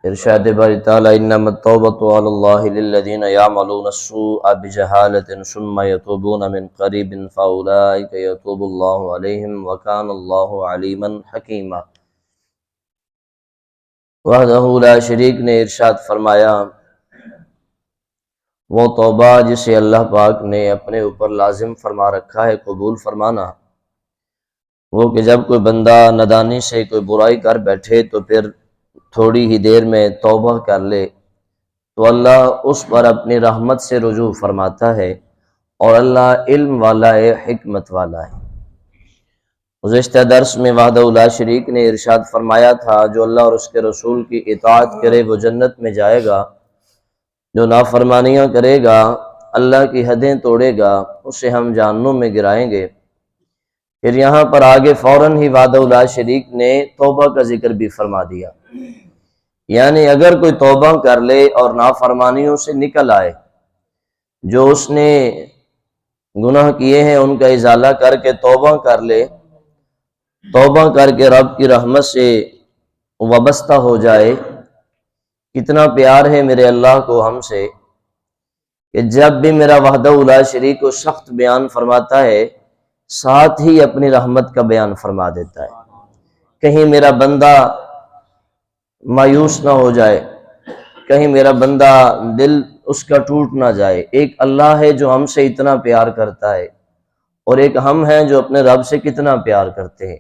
ارشاد باری تعالی انما التوبۃ علی اللہ للذین یعملون السوء بجہالۃ ثم یتوبون من قریب فاولئک یتوب اللہ علیہم وکان اللہ علیما حکیما۔ وحدہ لا شریک نے ارشاد فرمایا، وہ توبہ جسے اللہ پاک نے اپنے اوپر لازم فرما رکھا ہے قبول فرمانا، وہ کہ جب کوئی بندہ نادانی سے کوئی برائی کر بیٹھے تو پھر تھوڑی ہی دیر میں توبہ کر لے تو اللہ اس پر اپنی رحمت سے رجوع فرماتا ہے، اور اللہ علم والا ہے، حکمت والا ہے۔ گزشتہ درس میں وحدہ لا شریک نے ارشاد فرمایا تھا، جو اللہ اور اس کے رسول کی اطاعت کرے وہ جنت میں جائے گا، جو نافرمانیاں کرے گا، اللہ کی حدیں توڑے گا، اسے ہم جہنم میں گرائیں گے۔ پھر یہاں پر آگے فوراً ہی وحدہ لا شریک نے توبہ کا ذکر بھی فرما دیا، یعنی اگر کوئی توبہ کر لے اور نافرمانیوں سے نکل آئے، جو اس نے گناہ کیے ہیں ان کا ازالہ کر کے توبہ کر لے، توبہ کر کے رب کی رحمت سے وابستہ ہو جائے۔ کتنا پیار ہے میرے اللہ کو ہم سے کہ جب بھی میرا وحدہ لا شریک کو سخت بیان فرماتا ہے، ساتھ ہی اپنی رحمت کا بیان فرما دیتا ہے، کہیں میرا بندہ مایوس نہ ہو جائے، کہیں میرا بندہ دل اس کا ٹوٹ نہ جائے۔ ایک اللہ ہے جو ہم سے اتنا پیار کرتا ہے، اور ایک ہم ہیں جو اپنے رب سے کتنا پیار کرتے ہیں۔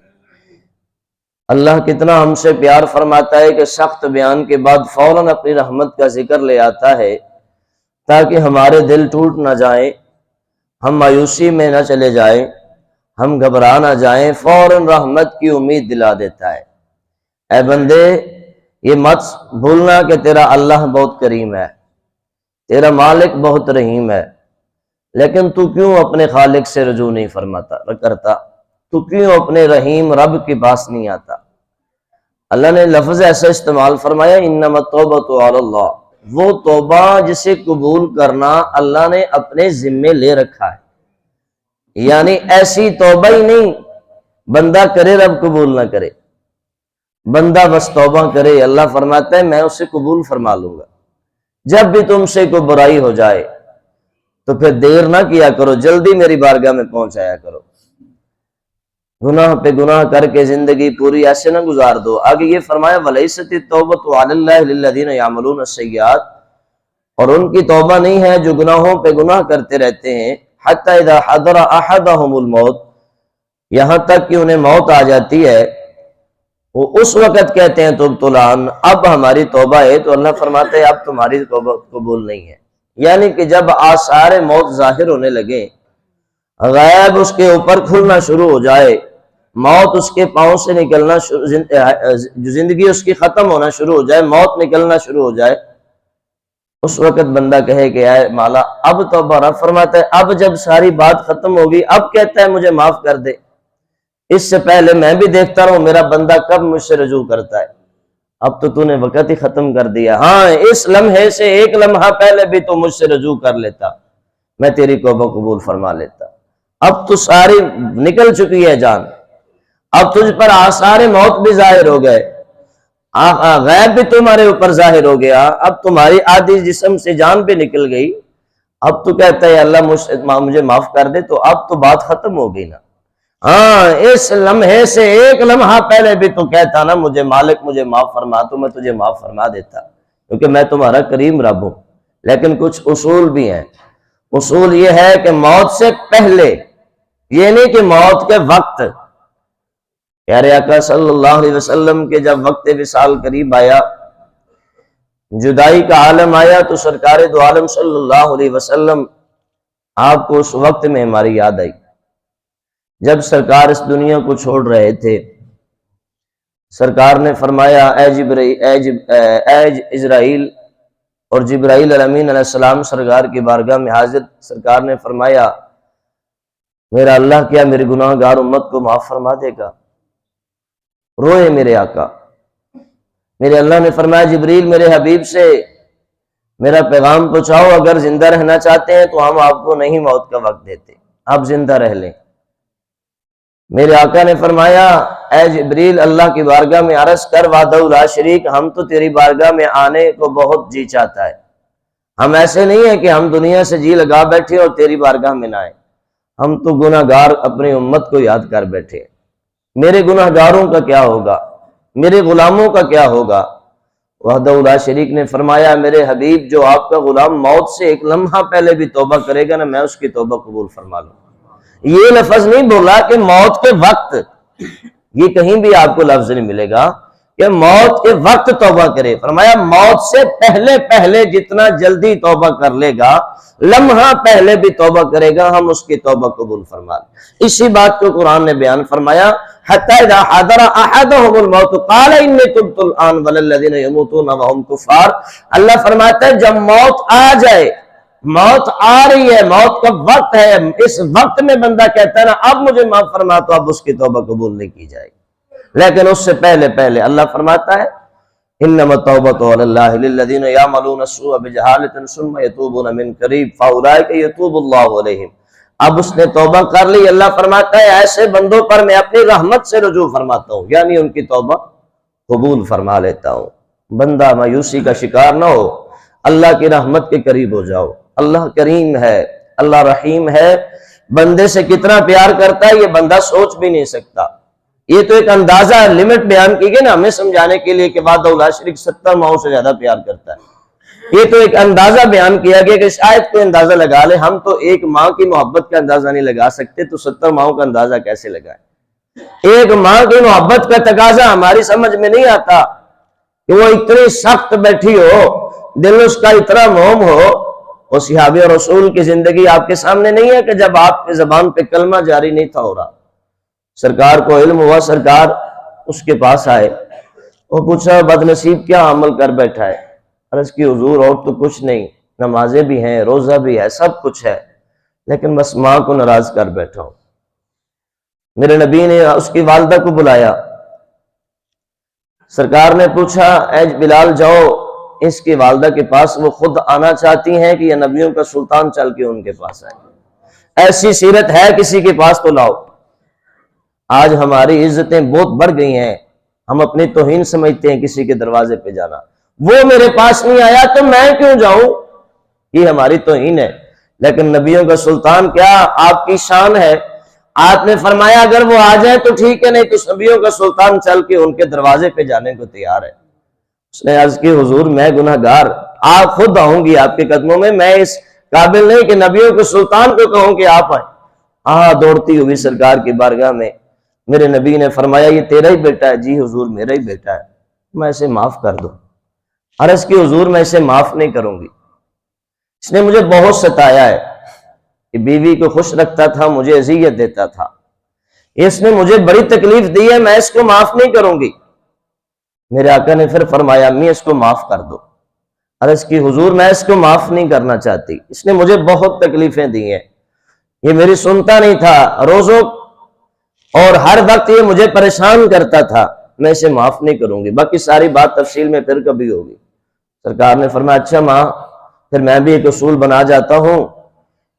اللہ کتنا ہم سے پیار فرماتا ہے کہ سخت بیان کے بعد فوراً اپنی رحمت کا ذکر لے آتا ہے، تاکہ ہمارے دل ٹوٹ نہ جائیں، ہم مایوسی میں نہ چلے جائیں، ہم گھبرا نہ جائیں، فوراً رحمت کی امید دلا دیتا ہے۔ اے بندے، یہ مت بھولنا کہ تیرا اللہ بہت کریم ہے، تیرا مالک بہت رحیم ہے، لیکن تو کیوں اپنے خالق سے رجوع نہیں کرتا؟ تو کیوں اپنے رحیم رب کے پاس نہیں آتا؟ اللہ نے لفظ ایسا استعمال فرمایا، انما التوبۃ علی اللہ، وہ توبہ جسے قبول کرنا اللہ نے اپنے ذمے لے رکھا ہے، یعنی ایسی توبہ ہی نہیں بندہ کرے رب قبول نہ کرے، بندہ بس توبہ کرے، اللہ فرماتا ہے میں اسے قبول فرما لوں گا۔ جب بھی تم سے کوئی برائی ہو جائے تو پھر دیر نہ کیا کرو، جلدی میری بارگاہ میں پہنچ آیا کرو، گناہ پہ گناہ کر کے زندگی پوری ایسے نہ گزار دو۔ آگے یہ فرمایا وَلَيْسَتِ التَّوْبَةُ عَلَى اللَّهِ لِلَّذِينَ يَعْمَلُونَ السَّيِّئَاتِ، اور ان کی توبہ نہیں ہے جو گناہوں پہ گناہ کرتے رہتے ہیں، حَتَّى إِذَا حَضَرَ أَحَدَهُمُ الْمَوْتُ، یہاں تک کہ انہیں موت آ جاتی ہے، وہ اس وقت کہتے ہیں تبت الآن، اب ہماری توبہ ہے، تو اللہ فرماتا ہے اب تمہاری توبہ قبول نہیں ہے۔ یعنی کہ جب آثار موت ظاہر ہونے لگے، غیب اس کے اوپر کھلنا شروع ہو جائے، موت اس کے پاؤں سے نکلنا زندگی اس کی ختم ہونا شروع ہو جائے، موت نکلنا شروع ہو جائے، اس وقت بندہ کہے کہ اے مولا اب توبہ، رب فرماتا ہے اب جب ساری بات ختم ہوگی اب کہتا ہے مجھے معاف کر دے، اس سے پہلے میں بھی دیکھتا رہوں میرا بندہ کب مجھ سے رجوع کرتا ہے، اب تو نے وقت ہی ختم کر دیا، ہاں اس لمحے سے ایک لمحہ پہلے بھی تو مجھ سے رجوع کر لیتا، میں تیری توبہ قبول فرما لیتا۔ اب تو ساری نکل چکی ہے جان، اب تجھ پر آثار موت بھی ظاہر ہو گئے، غیب بھی تمہارے اوپر ظاہر ہو گیا، اب تمہاری آدھی جسم سے جان بھی نکل گئی، اب تو کہتا ہے اللہ مجھے معاف کر دے، تو اب تو بات ختم ہو گئی نا۔ ہاں اس لمحے سے ایک لمحہ پہلے بھی تو کہتا نا مجھے مالک مجھے معاف فرما، تو میں تجھے معاف فرما دیتا، کیونکہ میں تمہارا کریم رب ہوں۔ لیکن کچھ اصول بھی ہیں، اصول یہ ہے کہ موت سے پہلے، یہ نہیں کہ موت کے وقت۔ پیارے آقا صلی اللہ علیہ وسلم کے جب وقت وصال قریب آیا، جدائی کا عالم آیا، تو سرکار دو عالم صلی اللہ علیہ وسلم آپ کو اس وقت میں ہماری یاد آئی جب سرکار اس دنیا کو چھوڑ رہے تھے۔ سرکار نے فرمایا اے اسرائیل، اور جبرائیل الامین علیہ السلام سرکار کی بارگاہ میں حاضر، سرکار نے فرمایا میرا اللہ کیا میری گناہ گار امت کو معاف فرما دے گا؟ روئے میرے آقا۔ میرے اللہ نے فرمایا جبریل میرے حبیب سے میرا پیغام پہنچاؤ، اگر زندہ رہنا چاہتے ہیں تو ہم آپ کو نہیں موت کا وقت دیتے، آپ زندہ رہ لیں۔ میرے آقا نے فرمایا اے جبریل اللہ کی بارگاہ میں عرض کر وحدہ لا شریک ہم تو تیری بارگاہ میں آنے کو بہت جی چاہتا ہے، ہم ایسے نہیں ہیں کہ ہم دنیا سے جی لگا بیٹھے اور تیری بارگاہ میں نہ آئے، ہم تو گناہ گار اپنی امت کو یاد کر بیٹھے، میرے گناہ گاروں کا کیا ہوگا، میرے غلاموں کا کیا ہوگا۔ وحدہ لا شریک نے فرمایا میرے حبیب جو آپ کا غلام موت سے ایک لمحہ پہلے بھی توبہ کرے گا نا میں اس کی توبہ قبول فرما لوں۔ یہ لفظ نہیں بولا کہ موت کے وقت، یہ کہیں بھی آپ کو لفظ نہیں ملے گا کہ موت کے وقت توبہ کرے، فرمایا موت سے پہلے پہلے جتنا جلدی توبہ کر لے گا، لمحہ پہلے بھی توبہ کرے گا ہم اس کی توبہ قبول فرما لیں۔ اسی بات کو قرآن نے بیان فرمایا حتی اذا حضر احدهم الموت قال انی تبت الآن وللذین یموتون وهم کفار، اللہ فرماتا ہے جب موت آ جائے، موت آ رہی ہے، موت کا وقت ہے، اس وقت میں بندہ کہتا ہے نا اب مجھے معاف فرما تو اب اس کی توبہ قبول نہیں کی جائے گی، لیکن اس سے پہلے پہلے اللہ فرماتا ہے انما التوبۃ علی اللہ للذین یعملون السوء بجہالۃ ثم یتوبون من قریب فاولئک یتوب اللہ علیہم۔ اب اس نے توبہ کر لی، اللہ فرماتا ہے ایسے بندوں پر میں اپنی رحمت سے رجوع فرماتا ہوں، یعنی ان کی توبہ قبول فرما لیتا ہوں۔ بندہ مایوسی کا شکار نہ ہو، اللہ کی رحمت کے قریب ہو جاؤ، اللہ کریم ہے، اللہ رحیم ہے، بندے سے کتنا پیار کرتا ہے یہ بندہ سوچ بھی نہیں سکتا۔ یہ تو ایک اندازہ لمٹ بیان کی گئی نا ہمیں سمجھانے کے لیے کہ وحدہ لا شریک 70 ماؤں سے زیادہ پیار کرتا ہے، یہ تو ایک اندازہ بیان کیا گیا کہ شاید کوئی اندازہ لگا لے، ہم تو ایک ماں کی محبت کا اندازہ نہیں لگا سکتے تو 70 ماؤں کا اندازہ کیسے لگائے۔ ایک ماں کی محبت کا تقاضا ہماری سمجھ میں نہیں آتا کہ وہ اتنی سخت بیٹھی ہو، دل اس کا اتنا موم ہو۔ وہ صحابی اور رسول کی زندگی آپ کے سامنے نہیں ہے کہ جب آپ کے زبان پہ کلمہ جاری نہیں تھا ہو رہا، سرکار کو علم ہوا، سرکار اس کے پاس آئے، وہ پوچھا بد نصیب کیا عمل کر بیٹھا ہے؟ عرض کی حضور اور تو کچھ نہیں، نمازیں بھی ہیں، روزہ بھی ہے، سب کچھ ہے، لیکن بس ماں کو ناراض کر بیٹھا ہوں۔ میرے نبی نے اس کی والدہ کو بلایا، سرکار نے پوچھا اے بلال جاؤ اس کی والدہ کے پاس، وہ خود آنا چاہتی ہیں کہ یہ نبیوں کا سلطان چل کے ان کے پاس آئے، ایسی سیرت ہے کسی کے پاس تو لاؤ۔ آج ہماری عزتیں بہت بڑھ گئی ہیں، ہم اپنی توہین سمجھتے ہیں کسی کے دروازے پہ جانا، وہ میرے پاس نہیں آیا تو میں کیوں جاؤں، یہ ہماری توہین ہے۔ لیکن نبیوں کا سلطان کیا آپ کی شان ہے، آپ نے فرمایا اگر وہ آ جائیں تو ٹھیک ہے، نہیں تو نبیوں کا سلطان چل کے ان کے دروازے پہ جانے کو تیار ہے۔ اس نے عرض کی حضور میں گناہ گار، آپ خود آؤں گی آپ کے قدموں میں اس قابل نہیں کہ نبیوں کے سلطان کو کہوں کہ آپ آئیں۔ دوڑتی ہوئی سرکار کی بارگاہ میں، میرے نبی نے فرمایا یہ تیرا ہی بیٹا ہے؟ جی حضور میرا ہی بیٹا ہے، میں اسے معاف کر دوں۔ عرض کی حضور میں اسے معاف نہیں کروں گی، اس نے مجھے بہت ستایا ہے، کہ بیوی کو خوش رکھتا تھا، مجھے اذیت دیتا تھا، اس نے مجھے بڑی تکلیف دی ہے، میں اس کو معاف نہیں کروں گی۔ میرے آقا نے پھر فرمایا امی اس کو معاف کر دو۔ عرض کی حضور میں اس کو معاف نہیں کرنا چاہتی، اس نے مجھے بہت تکلیفیں دی ہیں، یہ میری سنتا نہیں تھا، روزوں اور ہر وقت یہ مجھے پریشان کرتا تھا، میں اسے معاف نہیں کروں گی، باقی ساری بات تفصیل میں پھر کبھی ہوگی۔ سرکار نے فرمایا اچھا ماں، پھر میں بھی ایک اصول بنا جاتا ہوں،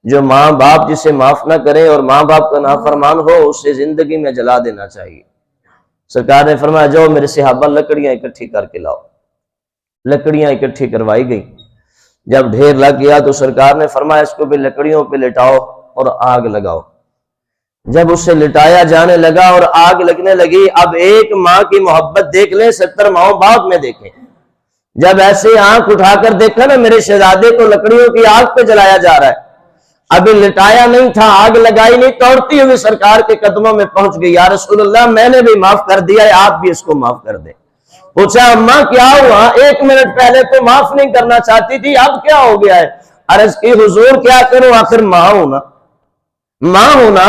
جو ماں باپ جسے معاف نہ کرے اور ماں باپ کا نافرمان ہو اسے زندگی میں جلا دینا چاہیے۔ سرکار نے فرمایا جاؤ میرے صحابہ لکڑیاں اکٹھی کر کے لاؤ۔ لکڑیاں اکٹھی کروائی گئی، جب ڈھیر لگ گیا تو سرکار نے فرمایا اس کو بھی لکڑیوں پہ لٹاؤ اور آگ لگاؤ۔ جب اسے لٹایا جانے لگا اور آگ لگنے لگی، اب ایک ماں کی محبت دیکھ لیں، 70 ماؤں بعد میں دیکھیں، جب ایسے آنکھ اٹھا کر دیکھا نا میرے شہزادے کو لکڑیوں کی آگ پہ جلایا جا رہا ہے، ابھی لٹایا نہیں تھا، آگ لگائی نہیں، توڑتی ہوئی سرکار کے قدموں میں پہنچ گئی، یا رسول اللہ میں نے بھی معاف کر دیا ہے، آپ بھی اس کو معاف کر دیں۔ پوچھا اماں کیا ہوا، 1 منٹ پہلے تو معاف نہیں کرنا چاہتی تھی، اب کیا ہو گیا ہے؟ عرض کی حضور کیا کروں، آخر ماں ہونا، ماں ہونا،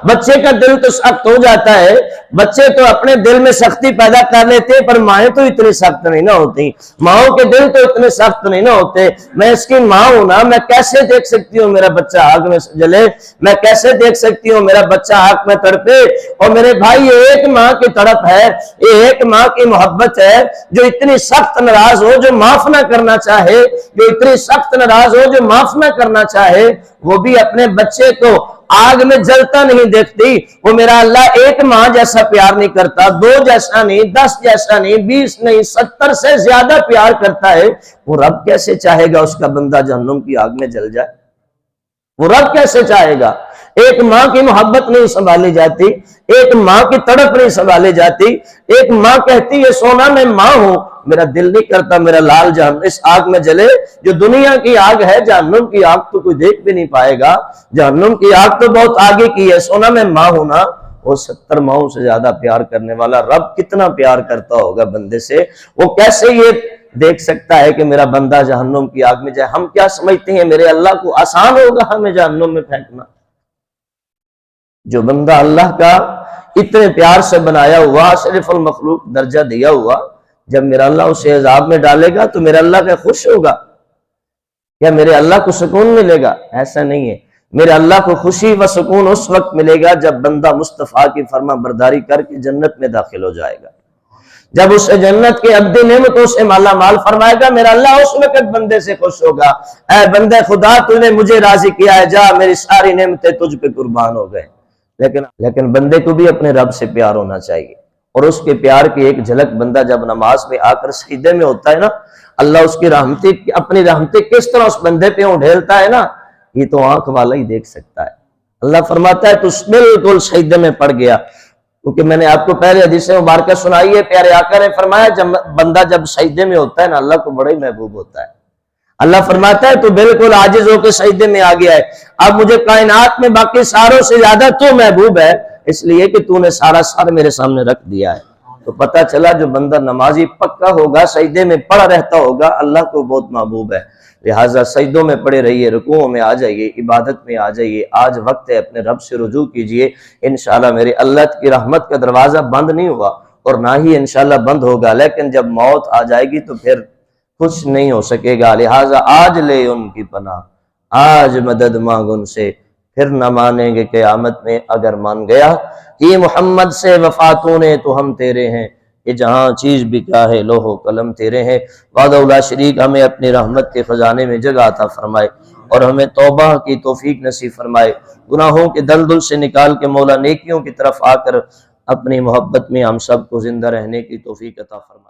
بچے کا دل تو سخت ہو جاتا ہے، بچے تو اپنے دل میں سختی پیدا کر لیتے ہیں، پر مائیں تو اتنی سخت نہیں نہ ہوتی، ماؤں کے دل تو اتنے سخت نہیں نہ ہوتے۔ میں اس کی ماں ہوں نا، میں کیسے دیکھ سکتی ہوں میرا بچہ آگ میں جلے، میں کیسے دیکھ سکتی ہوں میرا بچہ آگ میں تڑپے؟ اور میرے بھائی یہ ایک ماں کی تڑپ ہے، یہ ایک ماں کی محبت ہے، جو اتنی سخت ناراض ہو، جو معاف نہ کرنا چاہے، جو اتنی سخت ناراض ہو، جو معاف نہ کرنا چاہے، وہ بھی اپنے بچے کو آگ میں جلتا نہیں دیکھتی، وہ میرا اللہ ایک ماں جیسا پیار نہیں کرتا، 2 جیسا نہیں، 10 جیسا نہیں، 20 نہیں، 70 سے زیادہ پیار کرتا ہے۔ وہ رب کیسے چاہے گا اس کا بندہ جہنم کی آگ میں جل جائے؟ وہ رب کیسے چاہے گا؟ ایک ماں کی محبت نہیں سنبھالی جاتی، ایک ماں کی تڑپ نہیں سنبھالی جاتی، ایک ماں کہتی ہے سونا میں ماں ہوں، میرا دل نہیں کرتا میرا لال جہنم اس آگ میں جلے جو دنیا کی آگ ہے۔ جہنم کی آگ تو کوئی دیکھ بھی نہیں پائے گا، جہنم کی آگ تو بہت آگے کی ہے، سونا میں ماں ہوں نا۔ وہ 70 ماؤں سے زیادہ پیار کرنے والا رب کتنا پیار کرتا ہوگا بندے سے، وہ کیسے یہ دیکھ سکتا ہے کہ میرا بندہ جہنم کی آگ میں جائے؟ ہم کیا سمجھتے ہیں میرے اللہ کو آسان ہوگا ہمیں جہنم میں پھینکنا؟ جو بندہ اللہ کا اتنے پیار سے بنایا ہوا، اشرف المخلوق درجہ دیا ہوا، جب میرا اللہ اسے عذاب میں ڈالے گا تو میرا اللہ کا خوش ہوگا یا میرے اللہ کو سکون ملے گا؟ ایسا نہیں ہے۔ میرے اللہ کو خوشی و سکون اس وقت ملے گا جب بندہ مصطفیٰ کی فرما برداری کر کے جنت میں داخل ہو جائے گا، جب اسے جنت کے عبد نعمتوں سے مالا مال فرمائے گا، میرا اللہ اس وقت بندے سے خوش ہوگا۔ اے بندے خدا تو نے مجھے راضی کیا ہے، جا میری ساری نعمتیں تجھ پہ قربان ہو گئے۔ لیکن بندے کو بھی اپنے رب سے پیار ہونا چاہیے، اور اس کے پیار کی ایک جھلک بندہ جب نماز میں آ کر سجدے میں ہوتا ہے نا، اللہ اس کی رحمتیں اپنی رحمتیں کس طرح اس بندے پہ اڈھیلتا ہے نا، یہ تو آنکھ والا ہی دیکھ سکتا ہے۔ اللہ فرماتا ہے تو بالکل سجدے میں پڑ گیا، کیونکہ میں نے آپ کو پہلے حدیث مبارکہ سنائی ہے، پیارے آقا نے فرمایا بندہ جب سجدے میں ہوتا ہے نا اللہ کو بڑا ہی محبوب ہوتا ہے۔ اللہ فرماتا ہے تو بالکل عاجز ہو کے سجدے میں آ گیا ہے، اب مجھے کائنات میں باقی ساروں سے زیادہ تو محبوب ہے، اس لیے کہ تو نے سارا سر میرے سامنے رکھ دیا ہے۔ تو پتہ چلا جو بندہ نمازی پکا ہوگا، سجدے میں پڑا رہتا ہوگا، اللہ کو بہت محبوب ہے۔ لہٰذا سجدوں میں پڑے رہیے، رکوعوں میں آ جائیے، عبادت میں آ جائیے، آج وقت ہے اپنے رب سے رجوع کیجئے۔ انشاءاللہ میرے اللہ کی رحمت کا دروازہ بند نہیں ہوا اور نہ ہی انشاءاللہ بند ہوگا، لیکن جب موت آ جائے گی تو پھر کچھ نہیں ہو سکے گا۔ لہٰذا آج لے ان کی پناہ، آج مدد مانگ ان سے، پھر نہ مانیں گے قیامت میں اگر مان گیا۔ یہ محمد سے وفاتوں نے تو ہم تیرے ہیں، یہ جہاں چیز بھی کیا ہے لوح و قلم تیرے ہیں۔ وحدہ لا شریک ہمیں اپنی رحمت کے خزانے میں جگہ عطا فرمائے اور ہمیں توبہ کی توفیق نصیب فرمائے، گناہوں کے دلدل سے نکال کے مولا نیکیوں کی طرف آ کر اپنی محبت میں ہم سب کو زندہ رہنے کی توفیق عطا فرمائے۔